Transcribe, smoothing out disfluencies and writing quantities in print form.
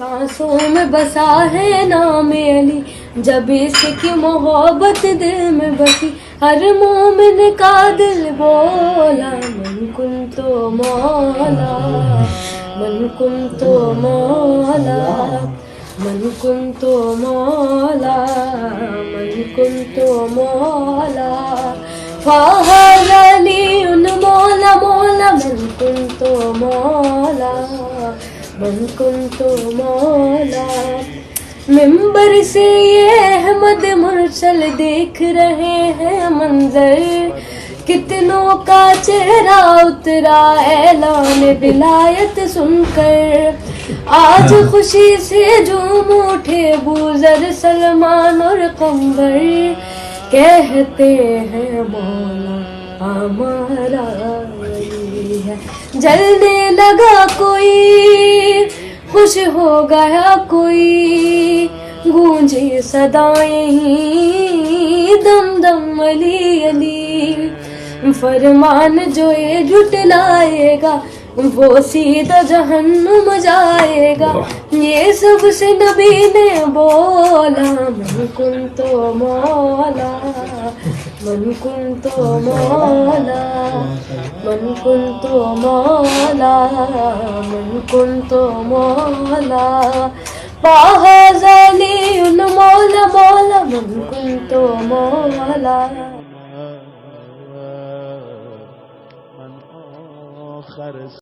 सांसों में बसा है नाम अली, जब इसकी मोहब्बत दिल में बसी, हर मोमिन का दिल बोला मन कुन तो मौला, मन कुन तो मौला, मन कुन तो मौला, मन कुन तो मौला, फ़ाहा अलीउन मौला मौला, मन कुन तो मौला, मन कुन तो मौला। मिंबर से ये अहमद मुरसल देख रहे हैं मंजर, कितनों का चेहरा उतरा ऐलान विलायत सुनकर, आज खुशी से झूम उठे बूज़र सलमान और कंवर, कहते हैं मौला हमारा अली है। जलने लगा कोई, खुश हो गया कोई, गूंजे सदाएं ही दम दम अली अली, फरमान जो ये झुटलाएगा वो सीधा जहन्नुम जाएगा, ये सबसे नबी ने बोला मन कुन तो मौला, मन कुन तो मौला, मन कुन तो मौला, मन कुन तो मौला, फ़ाहा अलीउन मौला मौला, मन कुन तो मौला।